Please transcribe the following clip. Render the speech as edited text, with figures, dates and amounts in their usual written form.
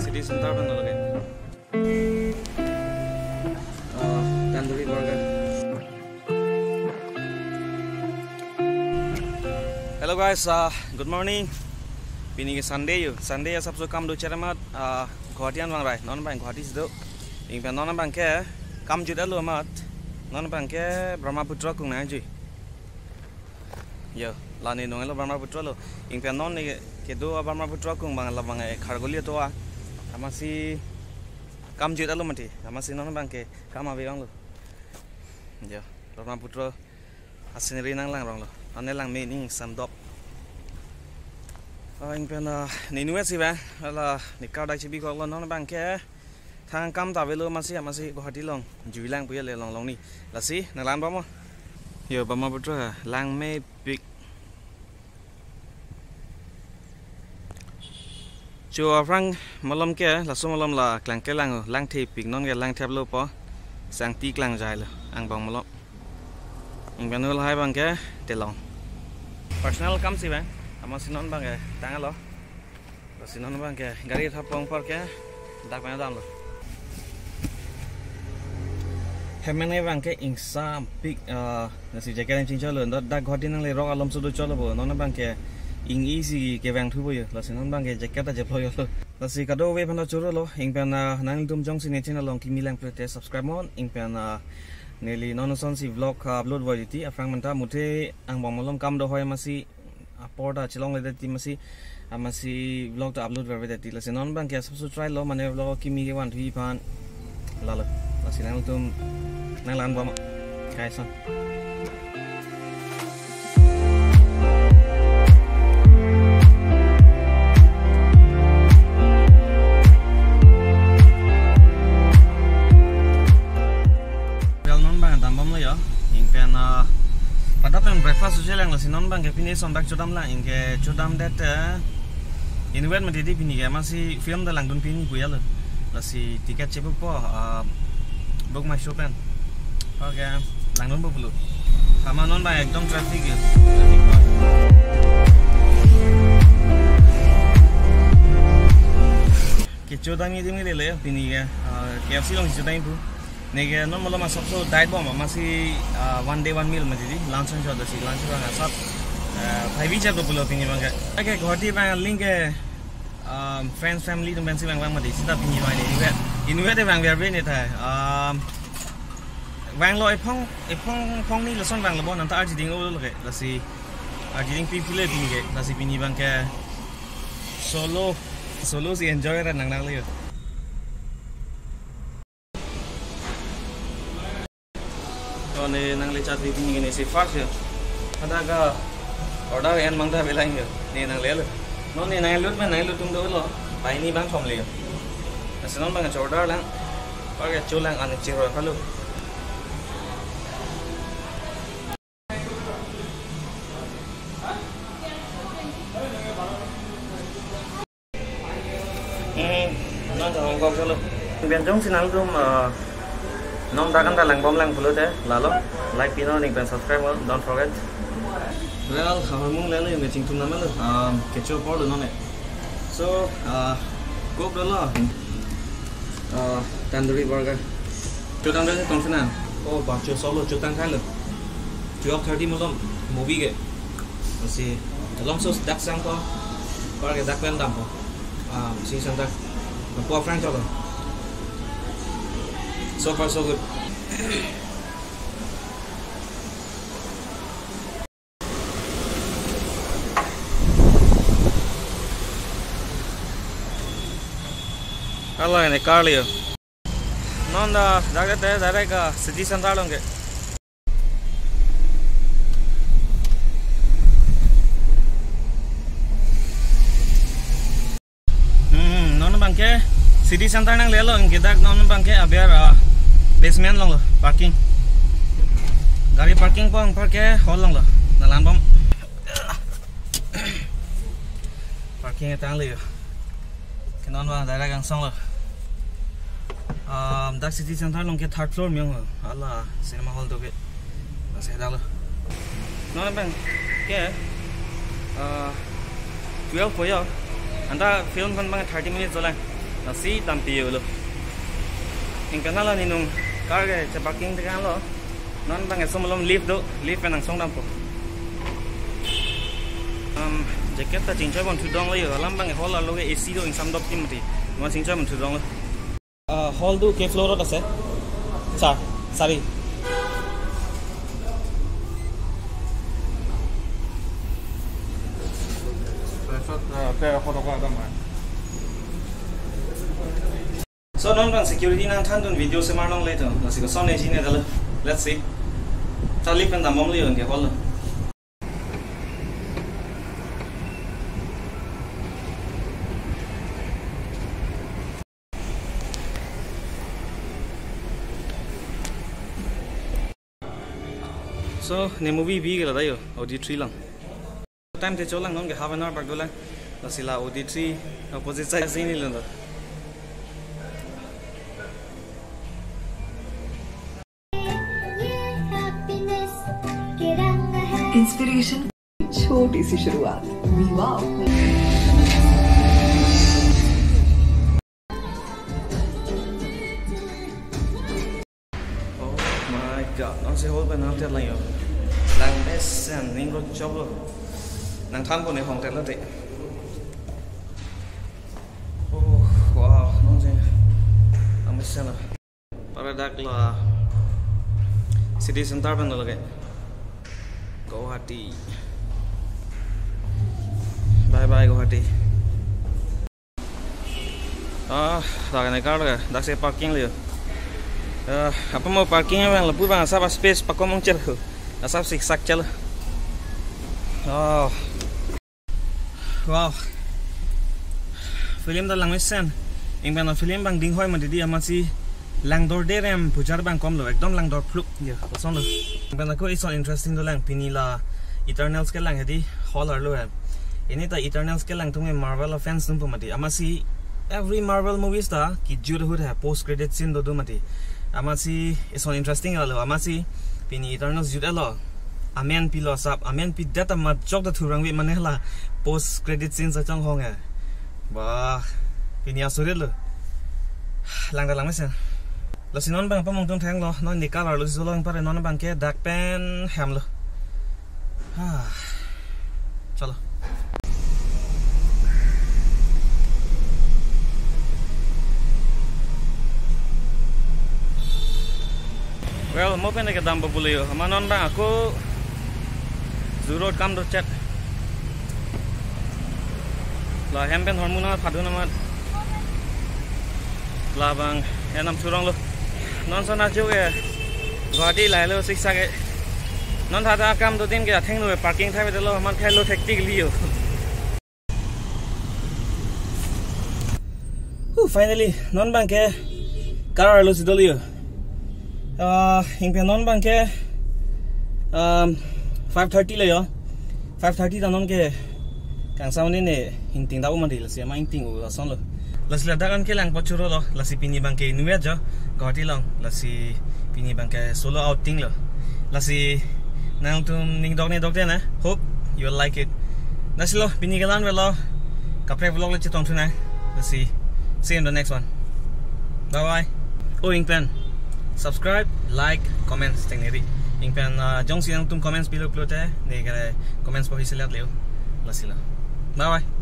city center bang lagi. Tandoori burger. Hello guys, good morning. Pini ke Sunday yo. Sunday ya sabso kam do cheramat Guwahatian bang rai. Non bang Guwahati sido. Ing pe non bang ke kam juda lo mat. Non bang ke Brahmaputra kung na ji. Yo, lani nong lo Brahmaputra lo. Ing pe non ni ke do Brahmaputra kung bang la bang Khargoli to a. Amasi kam juda lo mati. Amasi non bang ke kam ave bang lo. Yo, Brahmaputra asinri nang lang rong lo. Ane lang me ning samdop. Ing pe na ni nuet si bang. Ala ni kau dai chibi ko lo non bang ke thang kam ta velo masih Guwahati long juilang puya le long ni lasi nalan ba mo yo Brahmaputra lang me big chua frang malam ke la so malam la klang ke lang the pig non ke lang thep lo po sang ti klang jai lo ang bang malam ing ban hai bang ke te long personal kam si bang ama sinon bang ke tang lo sinon bang ke gari thapong par ke dak pa dam lo Hemene bang ke ingsa big nasi jaket yang cincang lo, dah Guwahati nang le rock alam sudah coba bo, nona bang ke ing easy ke bang tu bo yo, lasi non bang ke jaket aja ploy lo, lasi kado we pernah curo lo, ing pernah nang tum jong sini channel long kimi lang prete subscribe mon, ing pernah neli non son si vlog upload boy di, afang mentah mute ang bang malam kam do hoy masih upload a cilong le di masih vlog to upload berbe di, lasi non bang ke subscribe lo, mana vlog kimi ke wan tu pan lalu. Masih nang tum nang lan bom guys on well non bang tambam lo ya ing pen pada pen breakfast je lang si non bang ke pini som bak chodam la ing ke chodam dat inwet mati di pini ke masih film da lang dun pini puya lo si tiket cepu po book my show pen oke lang dun bulu sama non bang ekdom traffic ya ke chodam ini demi le pini ya KFC long chodam bu nege non malam masuk so diet bomb masih one day one meal masih di langsung jodoh si langsung bang asap 5 week jatuh bulu pini bang oke Guwahati bang link ke friends family tu bensi bang mati sida pini bang ini bang biar ni thai bang lo ipong ni leson bang lebon nanti arjiding lo ke lasi arjiding people pini ke lasi pini bang ke solo si enjoy ran nang le to ne nang le chat pini ni si far se ada ga order en mangta belaing ni nang le nó này này lút tung đôi lo bài ni bán phòng liền sẽ nó bằng chỗ đó lắm có cái chỗ lang ăn chiều rồi phải luôn nó cho Hong Kong cho luôn bên trong xin ăn luôn mà nó đã kan lang bom lang puluh teh lalu like pino ning dan subscribe don't forget. Well, kalau mung lalu yang ngecing tuna malu, kecil pol dulu nih. So, cook dulu. Tandoori burger. Cutang dulu konfirman. Oh, baca solo cutang kan lo. 12:30 malam movie ke. Masih long sauce dak sang ko. Burger dak pen dam ko. Si sang dak. Kuah frank coba. So far so good. Halo ini Carlio. Nonda jaga teh dari ke city center dong ke. Non bangke city center nang lelo kita non bangke abiar basement long lo parking. Gari parking pong parke hall long lo. Nalan bom. Parking tang leo. Kenon bang dari gang song lo. Dak city center long ke third floor miong ala cinema hall to ke masih ada lo non bang ke 12 po yo anda film kan bang 30 minutes jalan nasi tampi lo ing kanala ninung karge cha parking tekan lo non bang somolom lift do lift nang song dampo jacket ta chingcha bon thu dong le alam bang hall lo ge AC do ing sam dop timati ma chingcha bon thu dong lo hall do ke floor ot ase cha sari so non bang security nang than dun video se mar long later nasi ko son ne jine dal let's see ta lift kan damom le on ke hall so ne movie bi gela dayo OD3 lang time te cholang non ge half an hour bak dolang lasila OD3 opposite side sini lendo inspiration छोटी सी शुरुआत वाव nó sẽ hối bên nó thật là nhiều đang best and nên có job luôn đang tham của này phòng thật là tệ wow nó sẽ đang best là Paradak là city center bên đó là cái Guwahati bye bye Guwahati cái này cao rồi đã sẽ parking liền apa mau parking bang lebu bang asap space pak komong cel asap siksak cel wow film dah lang mesen ing bang film bang ding hoi mandi dia masih lang dor derem pujar bang kom lo ekdom lang dor pluk ya kosong lo bang aku is interesting do lang pinila Eternals ke lang hedi hall lo ini ta Eternals ke lang tunge Marvel fans num pamati amasi every Marvel movies ta ki jur hud hai post credit scene do mati amasi is interesting lo amasi pini Eternals juda lo amen pi lo sap amen pi data ma jok da thurang wi manela post credit scene sa chang hong ba pini asure lo lang da lang mesen lo sinon bang pamong tung thang lo non ni color lo zolong pare non bang ke dark pen ham lo chalo well mau pengen ke dam popule yo manon bang aku zurot kam do chat la hempen hormona phaduna mat la bang enam surong lo non sona chu ke Guwahati lai lo siksa ke non thada kam do tin ke theng no parking thai be lo man khai lo hectic liyo finally non bang ke car lo sidolio ingpe non bang ke 5:30 le yo 5:30 ta non ke kang saw ni ne hinting da umandi la sia ma hinting u la son lo la sila dagan ke lang pochuro lo la si pini bang ke nuya jo Guwahati long la si pini bang ke solo outing lo la si nang tum ning dog ne na hope you will like it na silo pini galan velo kapre vlog le chitong thuna la si see you in the next one bye bye ingpen subscribe like comments tekneri ingpen jong siang tum comments below plote ne comments po hisilat leo la sila bye bye